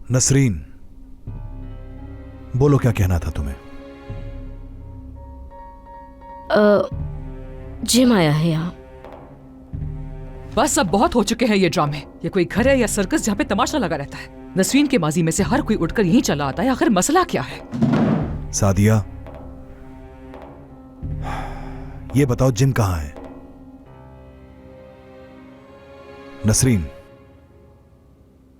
नसरीन, बोलो क्या कहना था तुम्हें? जिम आया है यहाँ। बस अब बहुत हो चुके हैं ये ड्रामे। ये कोई घर है या सर्कस जहाँ पे तमाशा लगा रहता है? नसरीन के माजी में से हर कोई उठकर यहीं चला आता है। आखिर मसला क्या है? सादिया, ये बताओ जिम कहाँ है? नसरीन,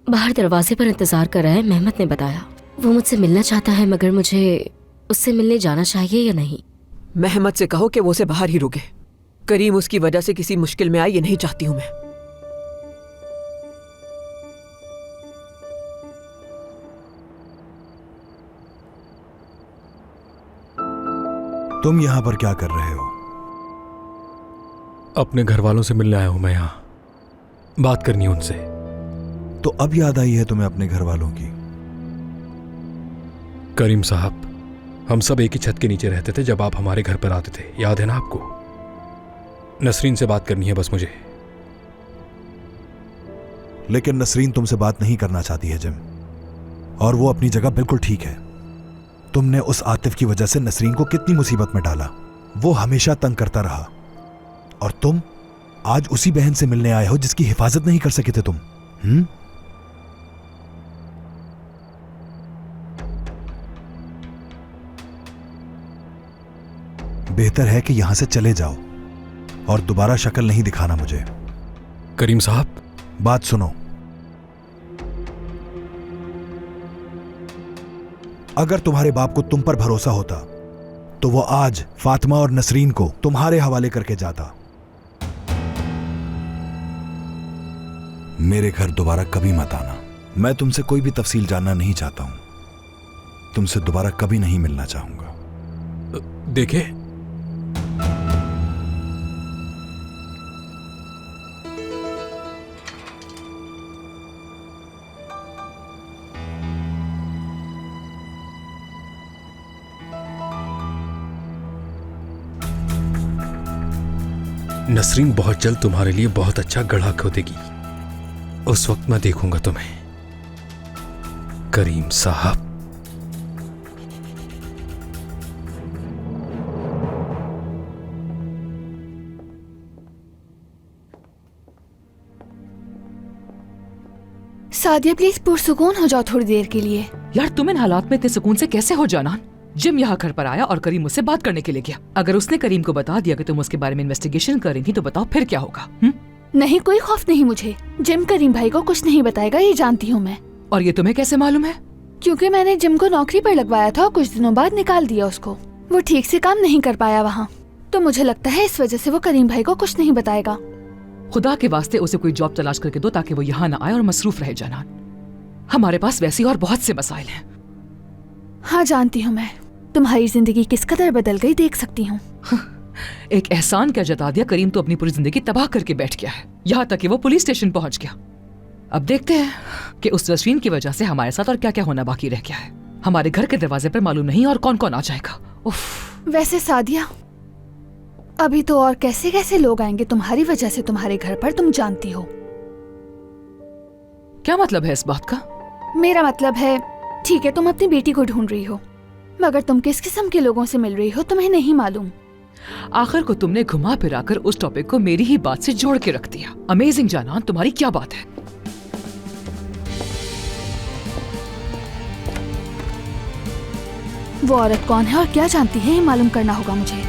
बाहर दरवाजे पर इंतजार कर रहा है। मेहमत ने बताया वो मुझसे मिलना चाहता है, मगर मुझे उससे मिलने जाना चाहिए या नहीं? मेहमत से कहो कि वो उसे बाहर ही रुके। करीम उसकी वजह से किसी मुश्किल में आए, ये नहीं चाहती हूं मैं। तुम यहां पर क्या कर रहे हो? अपने घर वालों से मिलने आया हूं मैं यहां, बात करनी है उनसे। तो अब याद आई है तुम्हें अपने घर वालों की? करीम साहब, हम सब एक ही छत के नीचे रहते थे जब आप हमारे घर पर आते थे, याद है ना आपको? नसरीन से बात करनी है बस मुझे। लेकिन नसरीन तुमसे बात नहीं करना चाहती है जिम, और वो अपनी जगह बिल्कुल ठीक है। तुमने उस आतिफ की वजह से नसरीन को कितनी मुसीबत में डाला। वो हमेशा तंग करता रहा, और तुम आज उसी बहन से मिलने आए हो जिसकी हिफाजत नहीं कर सके थे तुम। बेहतर है कि यहां से चले जाओ और दोबारा शक्ल नहीं दिखाना मुझे। करीम साहब, बात सुनो। अगर तुम्हारे बाप को तुम पर भरोसा होता तो वो आज फातिमा और नसरीन को तुम्हारे हवाले करके जाता। मेरे घर दोबारा कभी मत आना। मैं तुमसे कोई भी तफसील जानना नहीं चाहता हूं। तुमसे दोबारा कभी नहीं मिलना चाहूंगा। देखे, नसरीन बहुत जल्द तुम्हारे लिए बहुत अच्छा गढ़ा खोदेगी। उस वक्त मैं देखूंगा तुम्हें। करीम साहब, सादिया प्लीज पुरसुकून हो जाओ थोड़ी देर के लिए। यार तुम इन हालात में इतने सुकून से कैसे हो जाना? जिम यहाँ घर पर आया और करीम मुझसे बात करने के लिए गया। अगर उसने करीम को बता दिया कि तुम उसके बारे में इन्वेस्टिगेशन कर रही थी तो बताओ फिर क्या होगा? नहीं, कोई खौफ नहीं मुझे। जिम करीम भाई को कुछ नहीं बताएगा, ये जानती हूँ मैं। और ये तुम्हें कैसे मालूम है? क्योंकि मैंने जिम को नौकरी पर लगवाया था और कुछ दिनों बाद निकाल दिया उसको। वो ठीक से काम नहीं कर पाया वहाँ, तो मुझे लगता है इस वजह से वो करीम भाई को कुछ नहीं बताएगा। खुदा के वास्ते उसे कोई जॉब तलाश करके दो ताकि वो यहाँ ना आए और मसरूफ रहे जानान। हमारे पास वैसी और बहुत से मसाइल हैं। हाँ जानती हूँ मैं, तुम्हारी जिंदगी किस कदर बदल गई देख सकती हूँ। एक एहसान क्या जता दिया, करीम तो अपनी पूरी जिंदगी तबाह करके बैठ गया है, यहाँ तक कि वो पुलिस स्टेशन पहुंच गया। अब देखते हैं कि उस नसरीन की वजह से हमारे साथ और क्या क्या होना बाकी रह गया है। हमारे घर के दरवाजे पर मालूम नहीं और कौन कौन आ जाएगा। उफ। वैसे सादिया, अभी तो और कैसे कैसे लोग आएंगे तुम्हारी वजह से तुम्हारे घर पर, तुम जानती हो। क्या मतलब है इस बात का? मेरा मतलब है, ठीक है तुम अपनी बेटी को ढूंढ रही हो, मगर तुम किस किस्म के लोगों से मिल रही हो तुम्हें नहीं मालूम। आखिर को तुमने घुमा फिरा कर उस टॉपिक को मेरी ही बात से जोड़ के रख दिया। अमेजिंग जानान, तुम्हारी क्या बात है? वो औरत कौन है और क्या जानती है, ये मालूम करना होगा मुझे।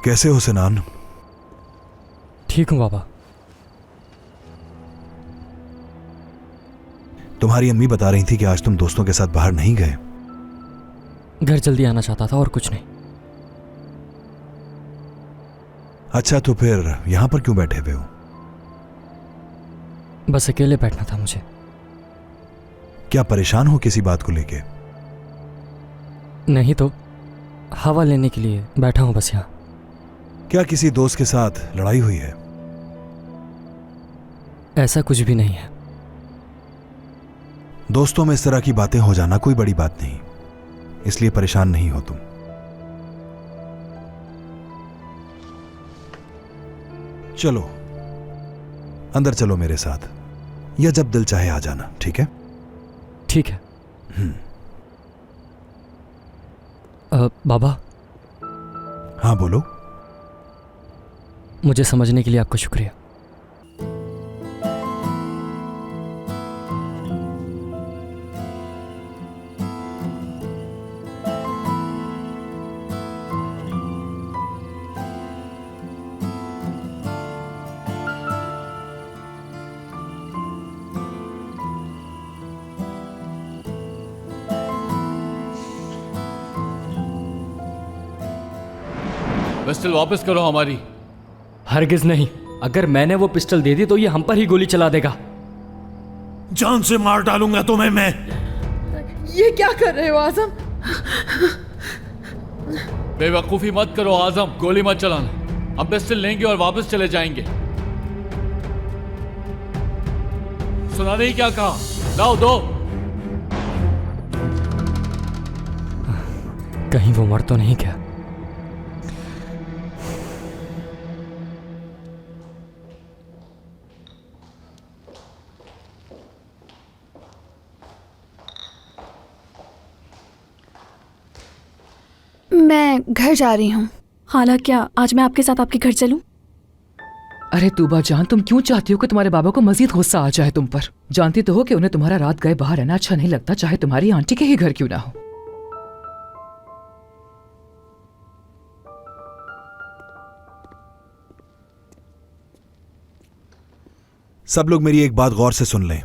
कैसे हो सिनान? ठीक हूं बाबा। तुम्हारी अम्मी बता रही थी कि आज तुम दोस्तों के साथ बाहर नहीं गए। घर जल्दी आना चाहता था और कुछ नहीं। अच्छा, तो फिर यहां पर क्यों बैठे हुए हो? बस अकेले बैठना था मुझे। क्या परेशान हो किसी बात को लेके? नहीं तो हवा लेने के लिए बैठा हूं बस यहाँ। क्या किसी दोस्त के साथ लड़ाई हुई है? ऐसा कुछ भी नहीं है। दोस्तों में इस तरह की बातें हो जाना कोई बड़ी बात नहीं, इसलिए परेशान नहीं हो तुम। चलो अंदर चलो मेरे साथ, या जब दिल चाहे आ जाना, ठीक है? ठीक है। बाबा, हाँ बोलो। मुझे समझने के लिए आपका शुक्रिया। पिस्टल वापस करो हमारी। हरगिज नहीं, अगर मैंने वो पिस्टल दे दी तो ये हम पर ही गोली चला देगा। जान से मार डालूंगा तुम्हें मैं। ये क्या कर रहे हो आजम? बेवकूफी मत करो आजम, गोली मत चलाना। हम पिस्टल लेंगे और वापस चले जाएंगे। सुना नहीं क्या कहा? लाओ दो। कहीं वो मर तो नहीं क्या? मैं घर जा रही हूँ। खाला, क्या आज मैं आपके साथ आपके घर चलूं? अरे तूबा जान, तुम क्यों चाहती हो कि तुम्हारे बाबा को मजीद गुस्सा आ जाए तुम पर? जानती तो हो कि उन्हें तुम्हारा रात गए बाहर रहना अच्छा नहीं लगता, चाहे तुम्हारी आंटी के ही घर क्यों ना हो। सब लोग मेरी एक बात गौर से सुन लें।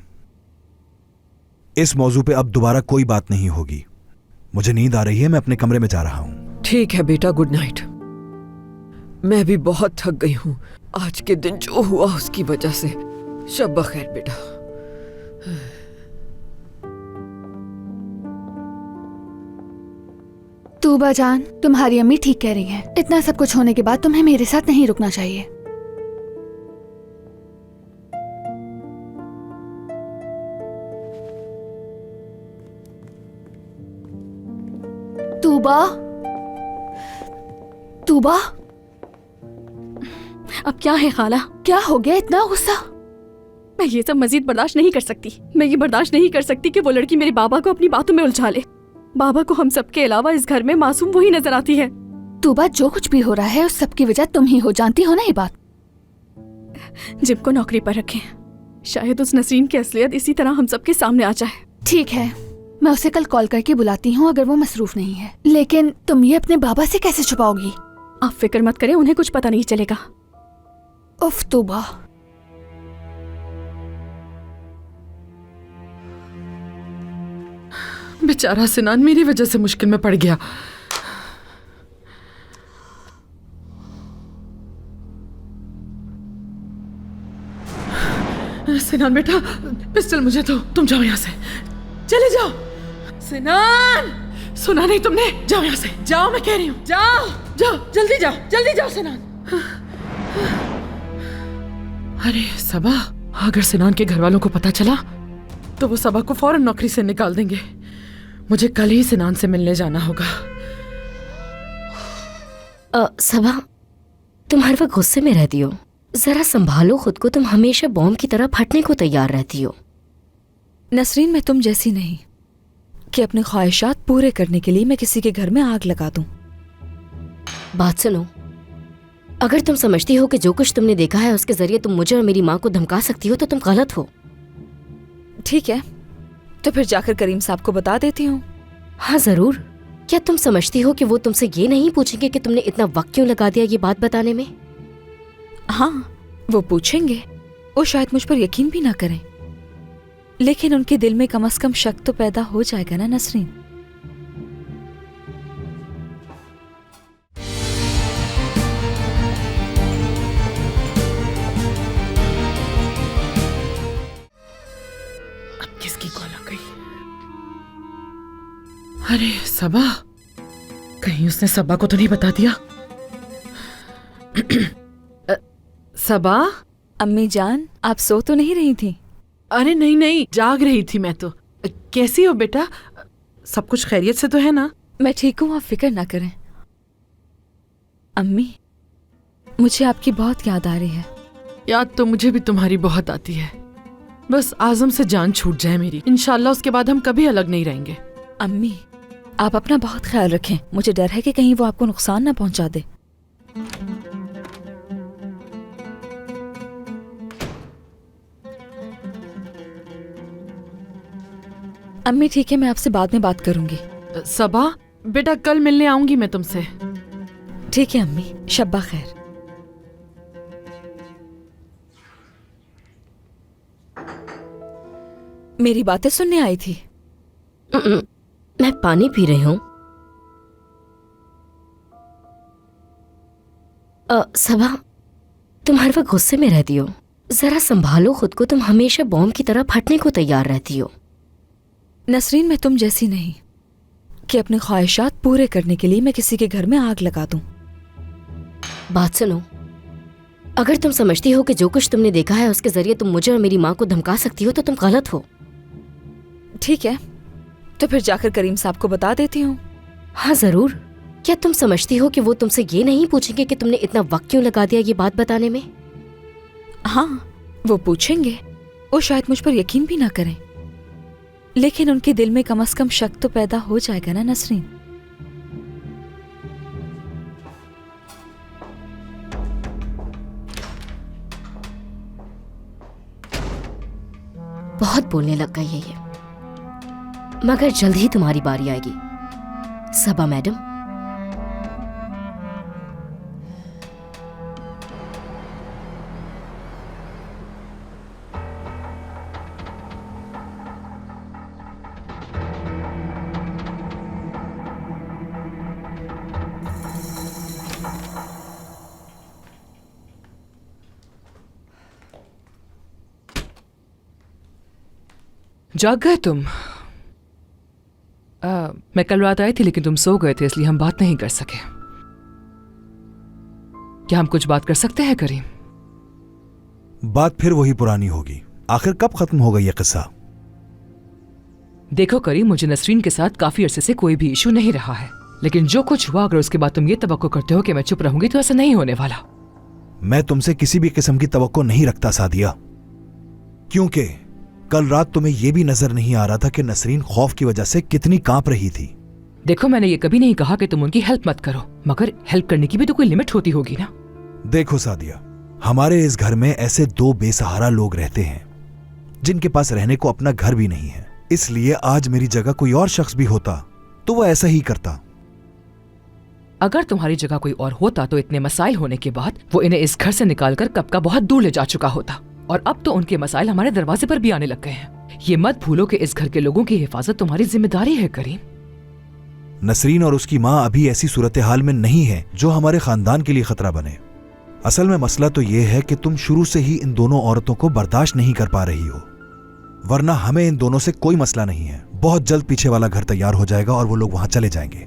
इस मौजू पे अब दोबारा कोई बात नहीं होगी। मुझे नींद आ रही है, मैं अपने कमरे में जा रहा हूं। ठीक है बेटा, गुड नाइट। मैं भी बहुत थक गई हूँ आज के दिन जो हुआ उसकी वजह से। शब बखैर बेटा। तूबा जान, तुम्हारी अम्मी ठीक कह रही हैं। इतना सब कुछ होने के बाद तुम्हें मेरे साथ नहीं रुकना चाहिए। तूबा, तूबा, अब क्या है खाला? क्या हो गया इतना गुस्सा? मैं ये सब मजीद बर्दाश्त नहीं कर सकती। मैं ये बर्दाश्त नहीं कर सकती कि वो लड़की मेरे बाबा को अपनी बातों में उलझा ले। बाबा को हम सब के अलावा इस घर में मासूम वही नजर आती है। तूबा, जो कुछ भी हो रहा है उस सब की वजह तुम ही हो, जानती हो ना ये बात? जिम को नौकरी पर रखें, शायद उस नसरीन की असलियत इसी तरह हम सब के सामने आ जाए। ठीक है, मैं उसे कल कॉल करके बुलाती हूँ अगर वो मसरूफ नहीं है। लेकिन तुम ये अपने बाबा से कैसे छुपाओगी? आप फिक्र मत करें, उन्हें कुछ पता नहीं चलेगा। उफ तूबा। बेचारा सिनान मेरी वजह से मुश्किल में पड़ गया। सिनान बेटा, पिस्टल मुझे दो। तुम जाओ यहाँ से, चले जाओ। सिनान, सुना नहीं तुमने? जाओ यहाँ से, जाओ, मैं कह रही हूँ, जाओ जाओ, जल्दी जाओ, जल्दी जाओ सिनान। अरे सबा, अगर सिनान के घर वालों को पता चला तो वो सबा को फौरन नौकरी से निकाल देंगे। मुझे कल ही सिनान से मिलने जाना होगा। सबा, तुम हर वक्त गुस्से में रहती हो, जरा संभालो खुद को। तुम हमेशा बॉम्ब की तरह फटने को तैयार रहती हो। नसरीन, मैं तुम जैसी नहीं कि अपने ख्वाहिशात पूरे करने के लिए मैं किसी के घर में आग लगा दूं। बात सुनो, अगर तुम समझती हो कि जो कुछ तुमने देखा है उसके जरिए तुम मुझे और मेरी माँ को धमका सकती हो तो तुम गलत हो। ठीक है, तो फिर जाकर करीम साहब को बता देती हूँ। हाँ जरूर। क्या तुम समझती हो कि वो तुमसे ये नहीं पूछेंगे कि तुमने इतना वक्त क्यों लगा दिया ये बात बताने में? हाँ, वो पूछेंगे। वो शायद मुझ पर यकीन भी ना करें, लेकिन उनके दिल में कम से कम शक तो पैदा हो जाएगा ना नसरीन। अब किसकी कॉल आ गई? अरे सबा, कहीं उसने सबा को तो नहीं बता दिया? सबा, अम्मी जान, आप सो तो नहीं रही थी? अरे नहीं नहीं, जाग रही थी मैं तो। कैसी हो बेटा? सब कुछ खैरियत से तो है ना? मैं ठीक हूँ, आप फिक्र ना करें। अम्मी, मुझे आपकी बहुत याद आ रही है। याद तो मुझे भी तुम्हारी बहुत आती है। बस आजम से जान छूट जाए मेरी, इंशाल्लाह उसके बाद हम कभी अलग नहीं रहेंगे। अम्मी, आप अपना बहुत ख्याल रखें। मुझे डर है कि कहीं वो आपको नुकसान ना पहुंचा दे। अम्मी ठीक है, मैं आपसे बाद में बात करूंगी। सबा बेटा, कल मिलने आऊंगी मैं तुमसे। ठीक है अम्मी, शब्बा खैर। मेरी बातें सुनने आई थी? मैं पानी पी रही हूँ। सबा, तुम हर वक्त गुस्से में रहती हो। जरा संभालो खुद को, तुम हमेशा बॉम्ब की तरह फटने को तैयार रहती हो। नसरीन, मैं तुम जैसी नहीं कि अपने ख्वाहिशात पूरे करने के लिए मैं किसी के घर में आग लगा दूं। बात सुनो, अगर तुम समझती हो कि जो कुछ तुमने देखा है उसके जरिए तुम मुझे और मेरी माँ को धमका सकती हो तो तुम गलत हो। ठीक है, तो फिर जाकर करीम साहब को बता देती हूँ। हाँ जरूर। क्या तुम समझती हो कि वो तुमसे ये नहीं पूछेंगे कि तुमने इतना वक्त क्यों लगा दिया ये बात बताने में? हाँ, वो पूछेंगे। वो शायद मुझ पर यकीन भी ना करें, लेकिन उनके दिल में कम से कम शक तो पैदा हो जाएगा ना नसरीन। बहुत बोलने लग गई है ये, मगर जल्द ही तुम्हारी बारी आएगी सबा मैडम। जाग गए तुम? मैं कल रात आई थी लेकिन तुम सो गए थे, इसलिए हम बात नहीं कर सके। क्या हम कुछ बात कर सकते हैं करीम? बात फिर वही पुरानी होगी। आखिर कब खत्म होगा ये किस्सा? देखो करीम, मुझे नसरीन के साथ काफी अरसे से कोई भी इशू नहीं रहा है, लेकिन जो कुछ हुआ अगर उसके बाद तुम ये तवक्को करते हो कि मैं चुप रहूंगी तो ऐसा नहीं होने वाला। मैं तुमसे किसी भी किस्म की तवक्को नहीं रखता सादिया, क्योंकि कल रात तुम्हें यह भी नजर नहीं आ रहा था कि नसरीन खौफ की वजह से कितनी कांप रही थी। देखो, मैंने ये कभी नहीं कहा कि तुम उनकी हेल्प मत करो, मगर हेल्प करने की भी तो कोई लिमिट होती होगी ना। देखो सादिया, हमारे इस घर में ऐसे दो बेसहारा लोग रहते हैं जिनके पास रहने को अपना घर भी नहीं है। इसलिए आज मेरी जगह कोई और शख्स भी होता तो वो ऐसा ही करता। अगर तुम्हारी जगह कोई और होता तो इतने मसाइल होने के बाद वो इन्हें इस घर से निकालकर कब का बहुत दूर ले जा चुका होता, और अब तो उनके मसाइल हमारे दरवाजे पर भी आने लग गए हैं। ये मत भूलो कि इस घर के लोगों की हिफाजत तुम्हारी जिम्मेदारी है करीम। नसरीन और उसकी माँ अभी ऐसी सूरत हाल में नहीं है जो हमारे खानदान के लिए खतरा बने। असल में मसला तो यह है कि तुम शुरू से ही इन दोनों औरतों को बर्दाश्त नहीं कर पा रही हो, वरना हमें इन दोनों से कोई मसला नहीं है। बहुत जल्द पीछे वाला घर तैयार हो जाएगा और वो लोग वहां चले जाएंगे।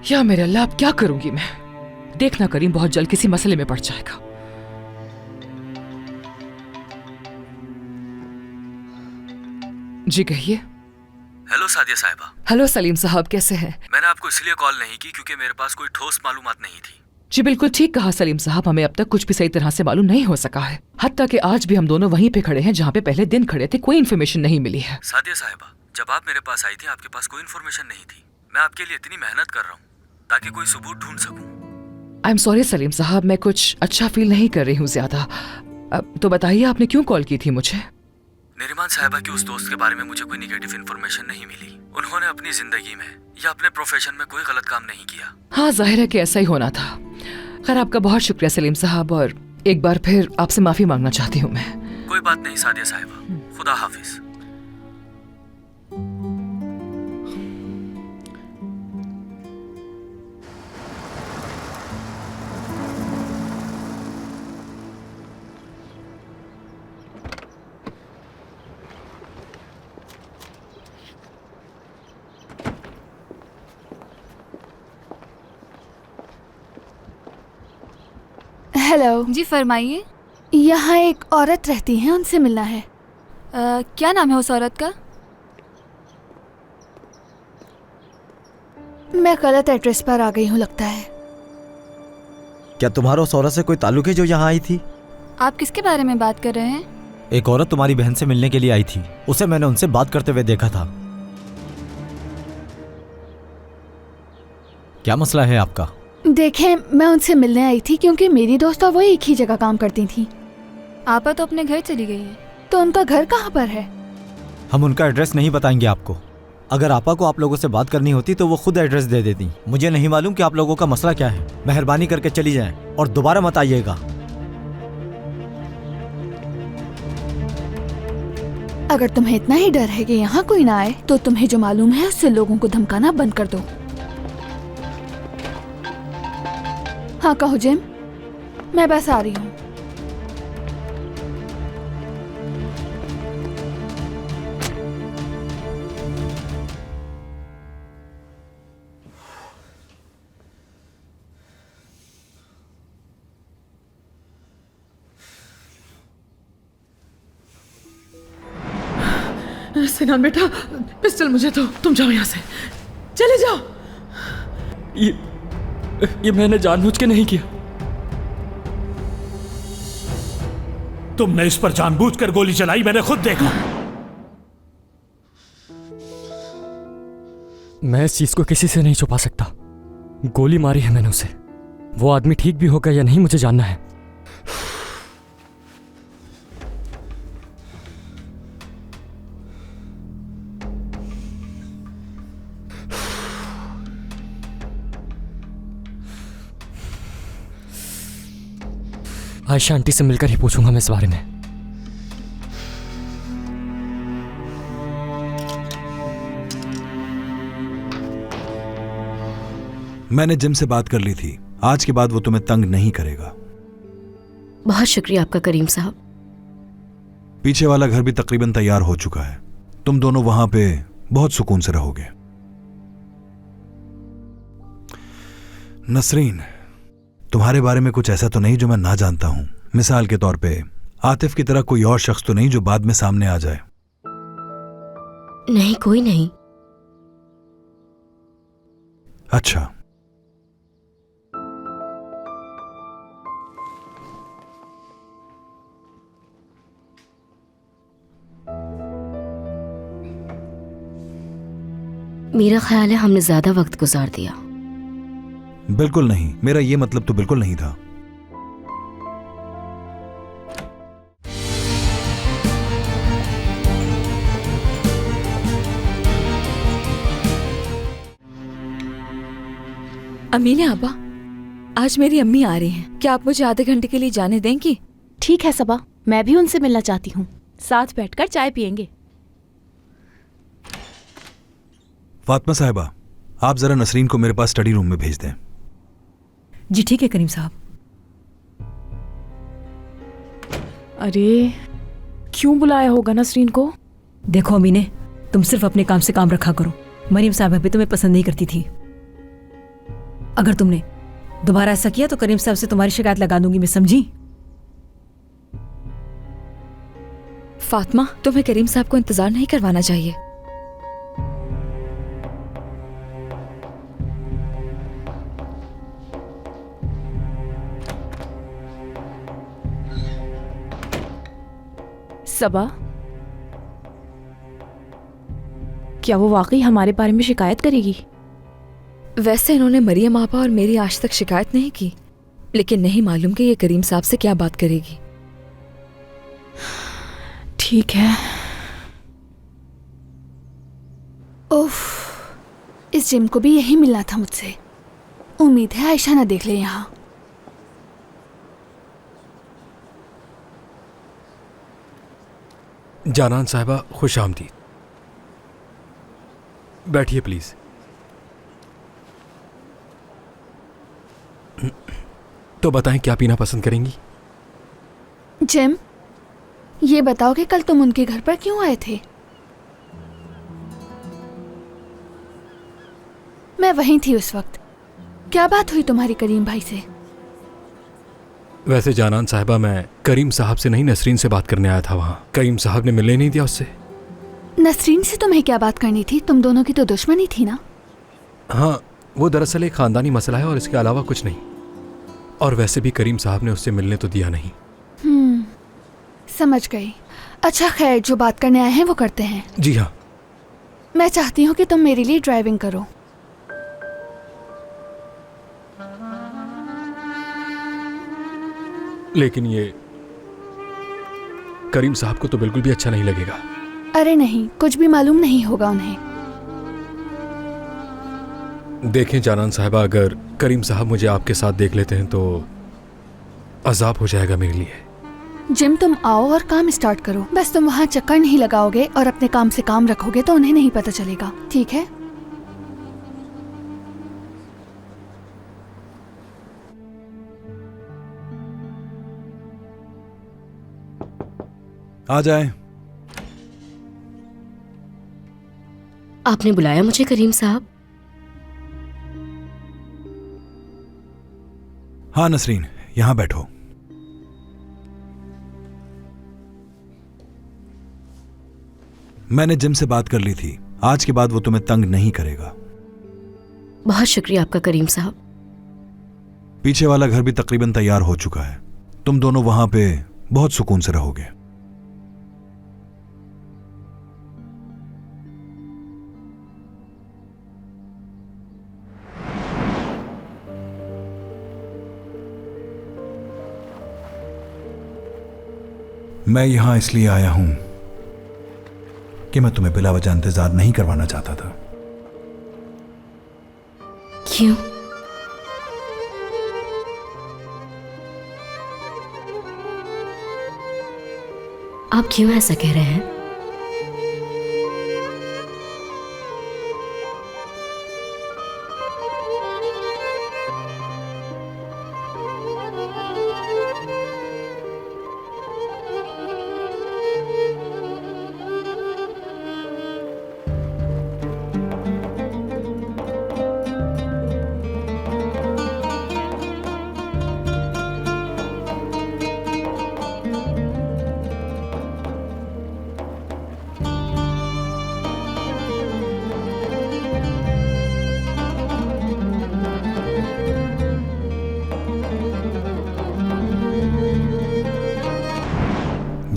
या मेरे अल्लाह, अब क्या करूंगी मैं? देखना करीम बहुत जल्द किसी मसले में पड़ जाएगा। जी कहिए। हेलो सादिया साहिबा। हेलो सलीम साहब, कैसे हैं? मैंने आपको इसलिए कॉल नहीं की क्योंकि मेरे पास कोई ठोस मालूमात नहीं थी। जी बिल्कुल ठीक कहा सलीम साहब, हमें अब तक कुछ भी सही तरह से मालूम नहीं हो सका है। हत्ता कि आज भी हम दोनों वहीं पे खड़े हैं जहाँ पे पहले दिन खड़े थे, कोई इन्फॉर्मेशन नहीं मिली है। सादिया साहिबा, जब आप मेरे पास आई थी आपके पास कोई इन्फॉर्मेशन नहीं थी। मैं आपके लिए इतनी मेहनत कर रहा हूँ ताकि कोई सबूत ढूंढ सकूं। आई एम सॉरी सलीम साहब, मैं कुछ अच्छा फील नहीं कर रही हूँ ज्यादा। तो बताइए आपने क्यों कॉल की थी मुझे? नरीमान साहिबा के उस दोस्त के बारे में मुझे कोई नेगेटिव इन्फॉर्मेशन नहीं मिली। उन्होंने अपनी जिंदगी में या अपने प्रोफेशन में कोई गलत काम नहीं किया। हाँ, जाहिर है कि ऐसा ही होना था। खैर, आपका बहुत शुक्रिया सलीम साहब, और एक बार फिर आपसे माफी मांगना चाहती हूँ मैं। कोई बात नहीं सादिया साहिबा, खुदा हाफिज। हेलो। जी फरमाइए। यहाँ एक औरत रहती है, उनसे मिलना है। क्या नाम है उस औरत का? मैं गलत एड्रेस पर आ गई हूँ लगता है। क्या तुम्हारा उस औरत से कोई ताल्लुक है जो यहाँ आई थी? आप किसके बारे में बात कर रहे हैं? एक औरत तुम्हारी बहन से मिलने के लिए आई थी, उसे मैंने उनसे बात करते हुए देखा था। क्या मसला है आपका? देखें, मैं उनसे मिलने आई थी क्योंकि मेरी दोस्त और वो एक ही जगह काम करती थी। आपा तो अपने घर चली गई है। तो उनका घर कहाँ पर है? हम उनका एड्रेस नहीं बताएंगे आपको। अगर आपा को आप लोगों से बात करनी होती तो वो खुद एड्रेस दे देती। मुझे नहीं मालूम कि आप लोगों का मसला क्या है। मेहरबानी करके चली जाएं और दोबारा मत आइएगा। अगर तुम्हें इतना ही डर है कि यहाँ कोई ना आए तो तुम्हें जो मालूम है उससे लोगों को धमकाना बंद कर दो। हाँ कहो जिम, मैं बस आ रही हूँ। सिनान बेटा, पिस्टल मुझे दो। तुम जाओ यहाँ से, चले जाओ। ये मैंने जानबूझ के नहीं किया। तुमने इस पर जानबूझकर गोली चलाई, मैंने खुद देखा। मैं इस चीज को किसी से नहीं छुपा सकता। गोली मारी है मैंने उसे। वो आदमी ठीक भी होगा या नहीं मुझे जानना है। आयशा आंटी से मिलकर ही पूछूंगा मैं इस बारे में। मैंने जिम से बात कर ली थी। आज के बाद वो तुम्हें तंग नहीं करेगा। बहुत शुक्रिया आपका करीम साहब। पीछे वाला घर भी तकरीबन तैयार हो चुका है। तुम दोनों वहां पे बहुत सुकून से रहोगे। नसरीन, तुम्हारे बारे में कुछ ऐसा तो नहीं जो मैं ना जानता हूं? मिसाल के तौर पे आतिफ की तरह कोई और शख्स तो नहीं जो बाद में सामने आ जाए? नहीं, कोई नहीं। अच्छा, मेरा ख्याल है हमने ज्यादा वक्त गुजार दिया। बिल्कुल नहीं, मेरा ये मतलब तो बिल्कुल नहीं था। अमीन आबा, आज मेरी अम्मी आ रही हैं। क्या आप मुझे आधे घंटे के लिए जाने देंगी? ठीक है सबा, मैं भी उनसे मिलना चाहती हूँ। साथ बैठकर चाय पियेंगे। फातिमा साहिबा, आप जरा नसरीन को मेरे पास स्टडी रूम में भेज दें। जी ठीक है करीम साहब। अरे क्यों बुलाया होगा नसरीन को? देखो अमीने, तुम सिर्फ अपने काम से काम रखा करो। मरीम साहब भी तुम्हें पसंद नहीं करती थी। अगर तुमने दोबारा ऐसा किया तो करीम साहब से तुम्हारी शिकायत लगा दूंगी मैं, समझी? फातिमा, तुम्हें करीम साहब को इंतजार नहीं करवाना चाहिए। सबा, क्या वो वाकई हमारे बारे में शिकायत करेगी? वैसे इन्होंने मरियम आपा और मेरी आज तक शिकायत नहीं की, लेकिन नहीं मालूम कि ये करीम साहब से क्या बात करेगी। ठीक है। उफ, इस जिम को भी यही मिलना था मुझसे। उम्मीद है आयशा ना देख ले यहाँ। जानान साहिबा, खुश आमदीद। बैठिए प्लीज। तो बताएं क्या पीना पसंद करेंगी? जिम, ये बताओ कि कल तुम उनके घर पर क्यों आए थे? मैं वहीं थी उस वक्त। क्या बात हुई तुम्हारी करीम भाई से? वैसे जानान साहिबा, मैं करीम साहब से नहीं नसरीन से बात करने आया था वहाँ। करीम साहब ने मिलने नहीं दिया उससे। नसरीन से तुम्हें क्या बात करनी थी? तुम दोनों की तो दुश्मनी थी ना। हाँ, वो दरअसल एक खानदानी मसला है और इसके अलावा कुछ नहीं। और वैसे भी करीम साहब ने उससे मिलने तो दिया नहीं। समझ गई। अच्छा खैर, जो बात करने आए हैं वो करते हैं। जी हाँ। मैं चाहती हूँ कि तुम मेरे लिए ड्राइविंग करो। लेकिन ये करीम साहब को तो बिल्कुल भी अच्छा नहीं लगेगा। अरे नहीं, कुछ भी मालूम नहीं होगा उन्हें। देखें जानान साहिबा, अगर करीम साहब मुझे आपके साथ देख लेते हैं तो अजाब हो जाएगा मेरे लिए। जिम, तुम आओ और काम स्टार्ट करो। बस तुम वहाँ चक्कर नहीं लगाओगे और अपने काम से काम रखोगे तो उन्हें नहीं पता चलेगा, ठीक है? आ जाए। आपने बुलाया मुझे करीम साहब? हाँ नसरीन, यहां बैठो। मैंने जिम से बात कर ली थी। आज के बाद वो तुम्हें तंग नहीं करेगा। बहुत शुक्रिया आपका करीम साहब। पीछे वाला घर भी तकरीबन तैयार हो चुका है। तुम दोनों वहां पे बहुत सुकून से रहोगे। मैं यहां इसलिए आया हूं कि मैं तुम्हें बिला वजह इंतजार नहीं करवाना चाहता था। क्यों? आप क्यों ऐसा कह रहे हैं?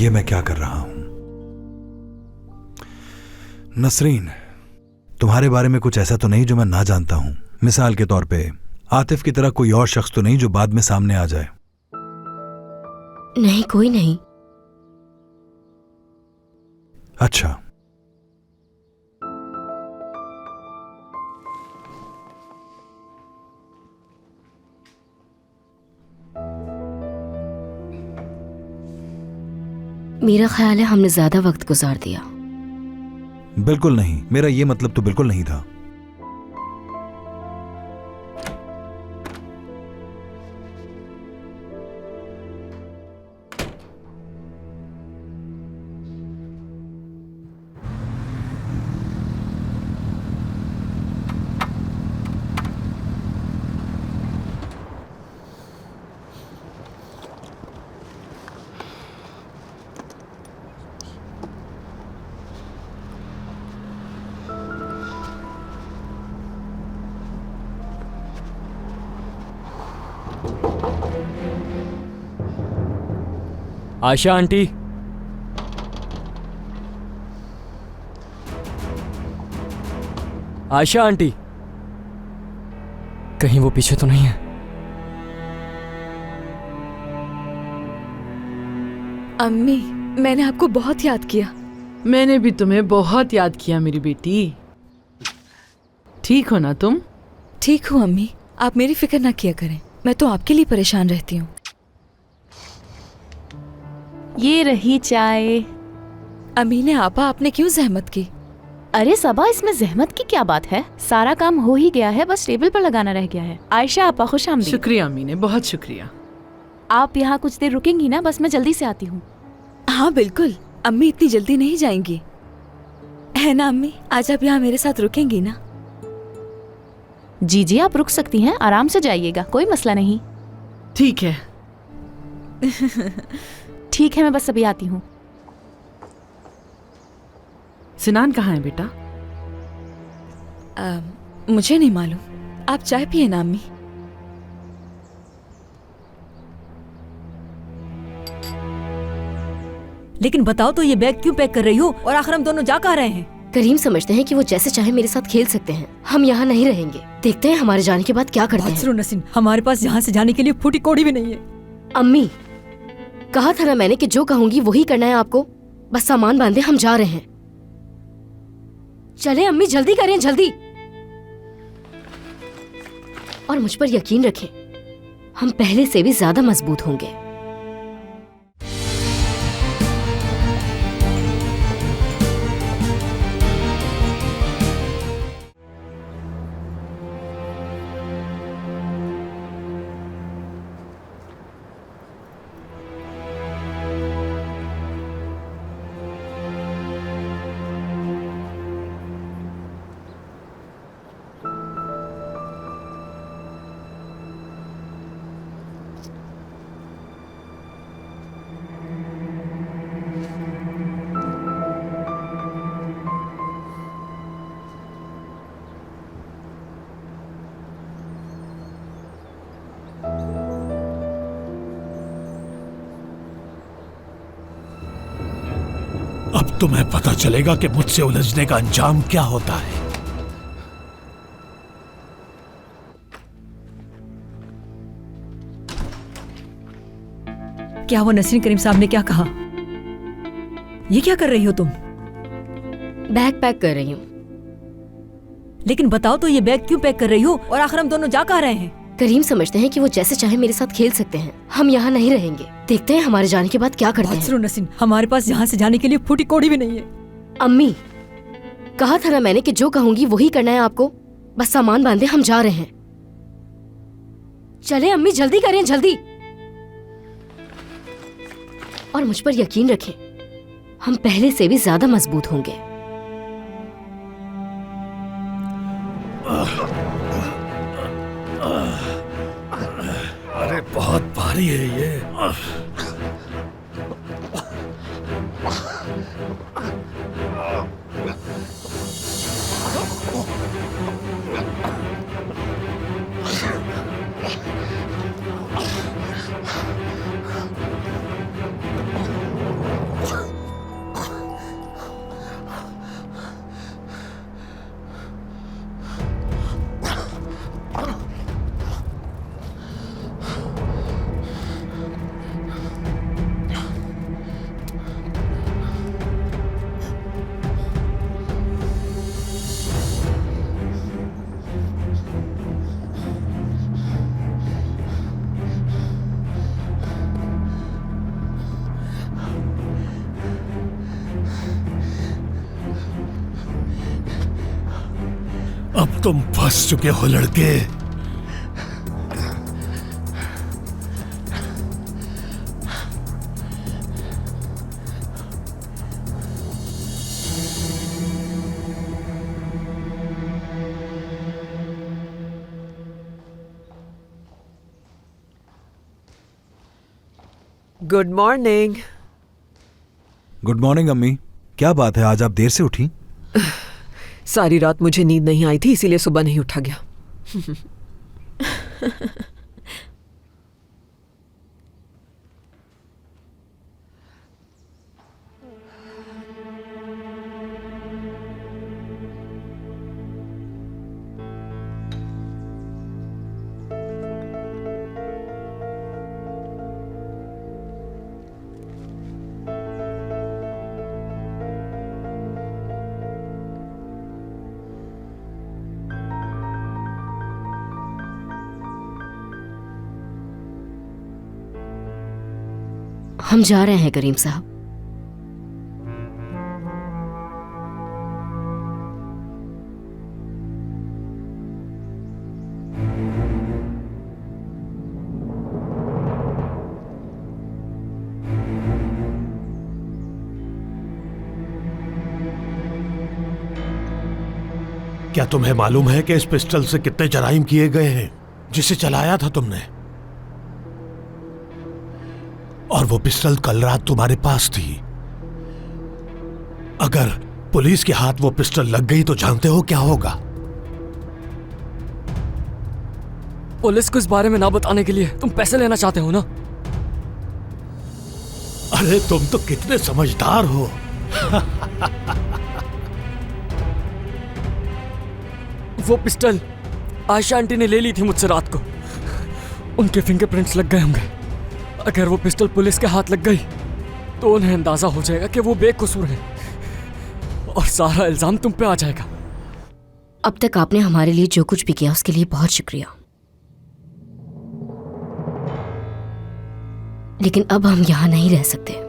ये मैं क्या कर रहा हूं? नसरीन, तुम्हारे बारे में कुछ ऐसा तो नहीं जो मैं ना जानता हूं? मिसाल के तौर पे आतिफ की तरह कोई और शख्स तो नहीं जो बाद में सामने आ जाए? नहीं, कोई नहीं। अच्छा, मेरा ख्याल है हमने ज्यादा वक्त गुजार दिया। बिल्कुल नहीं। मेरा ये मतलब तो बिल्कुल नहीं था। आयशा आंटी, आयशा आंटी, कहीं वो पीछे तो नहीं है? अम्मी, मैंने आपको बहुत याद किया। मैंने भी तुम्हें बहुत याद किया मेरी बेटी। ठीक हो ना तुम? ठीक हूँ अम्मी, आप मेरी फिक्र ना किया करें। मैं तो आपके लिए परेशान रहती हूँ। ये रही चाय। अम्मी ने आपा, आपने क्यों जहमत की? अरे सबा, इसमें जहमत की क्या बात है? सारा काम हो ही गया है, बस टेबल पर लगाना रह गया है। आयशा आपा, खुश आमदीद। शुक्रिया अम्मी ने, बहुत शुक्रिया। आप यहाँ कुछ देर रुकेंगी ना? बस मैं जल्दी से आती हूँ। हाँ बिल्कुल, अम्मी इतनी जल्दी नहीं जाएंगी, है ना अम्मी? आज आप यहाँ मेरे साथ रुकेंगी ना? जी जी, आप रुक सकती हैं, आराम से जाइएगा, कोई मसला नहीं। ठीक है, ठीक है, मैं बस अभी आती हूँ। सिनान कहाँ है बेटा? मुझे नहीं मालूम, आप चाय पिए ना अम्मी। लेकिन बताओ तो ये बैग क्यों पैक कर रही हो और आखिर हम दोनों जा कहाँ रहे हैं? करीम समझते हैं कि वो जैसे चाहे मेरे साथ खेल सकते हैं। हम यहाँ नहीं रहेंगे, देखते हैं हमारे जाने के बाद क्या करते हैं। सुनो नसीन, हमारे पास यहाँ से जाने के लिए फूटी कोड़ी भी नहीं है। अम्मी, कहा था ना मैंने कि जो कहूंगी वही करना है आपको। बस सामान बांधे, हम जा रहे हैं। चले अम्मी, जल्दी करें, जल्दी। और मुझ पर यकीन रखें, हम पहले से भी ज्यादा मजबूत होंगे। अब तुम्हें पता चलेगा कि मुझसे उलझने का अंजाम क्या होता है। क्या वो नसरीन करीम साहब ने क्या कहा? ये क्या कर रही हो तुम? बैग पैक कर रही हूँ। लेकिन बताओ तो ये बैग क्यों पैक कर रही हो और आखिर हम दोनों जा कहाँ रहे हैं? करीम समझते हैं कि वो जैसे चाहे मेरे साथ खेल सकते हैं। हम यहाँ नहीं रहेंगे, देखते हैं हमारे जाने के बाद क्या करते हैं। सुनो नसीन, हमारे पास यहाँ से जाने के लिए फूटी कोड़ी भी नहीं है। अम्मी, कहा था ना मैंने कि जो कहूंगी वही करना है आपको। बस सामान बांधे, हम जा रहे हैं। चले अम्मी, जल्दी करें, जल्दी। और मुझ पर यकीन रखें, हम पहले से भी ज्यादा मजबूत होंगे। अरे बहुत भारी है ये। अब तुम फंस चुके हो लड़के। Good morning. गुड मॉर्निंग अम्मी। क्या बात है, आज आप देर से उठी? सारी रात मुझे नींद नहीं आई थी, इसीलिए सुबह नहीं उठा गया। हम जा रहे हैं करीम साहब। क्या तुम्हें मालूम है कि इस पिस्टल से कितने जराइम किए गए हैं जिसे चलाया था तुमने? और वो पिस्टल कल रात तुम्हारे पास थी। अगर पुलिस के हाथ वो पिस्टल लग गई तो जानते हो क्या होगा? पुलिस को इस बारे में ना बताने के लिए तुम पैसे लेना चाहते हो ना? अरे तुम तो कितने समझदार हो। वो पिस्टल आयशा आंटी ने ले ली थी मुझसे रात को। उनके फिंगरप्रिंट्स लग गए होंगे। अगर वो पिस्टल पुलिस के हाथ लग गई तो उन्हें अंदाजा हो जाएगा कि वो बेकसूर है और सारा इल्जाम तुम पे आ जाएगा। अब तक आपने हमारे लिए जो कुछ भी किया उसके लिए बहुत शुक्रिया, लेकिन अब हम यहां नहीं रह सकते।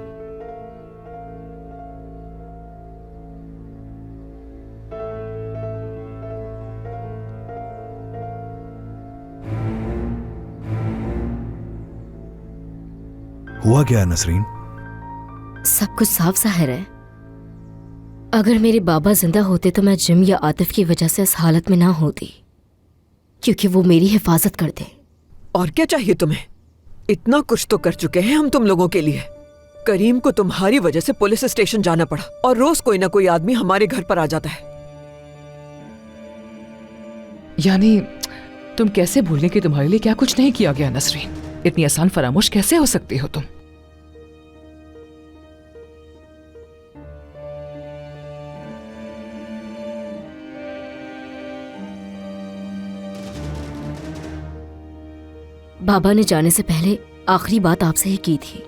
हुआ क्या है नसरीन? सब कुछ साफ ज़ाहिर है। अगर मेरे बाबा जिंदा होते तो मैं जिम या आतिफ की वजह से इस हालत में ना होती, क्योंकि वो मेरी हिफाजत करते। और क्या चाहिए तुम्हें? इतना कुछ तो कर चुके हैं हम तुम लोगों के लिए। करीम को तुम्हारी वजह से पुलिस स्टेशन जाना पड़ा और रोज कोई ना कोई आदमी हमारे घर पर आ जाता है। यानी तुम कैसे भूलने कि तुम्हारे लिए क्या कुछ नहीं किया गया नसरीन? इतनी आसान फरामोश कैसे हो सकती हो तुम? बाबा ने जाने से पहले आखिरी बात आपसे ही की थी।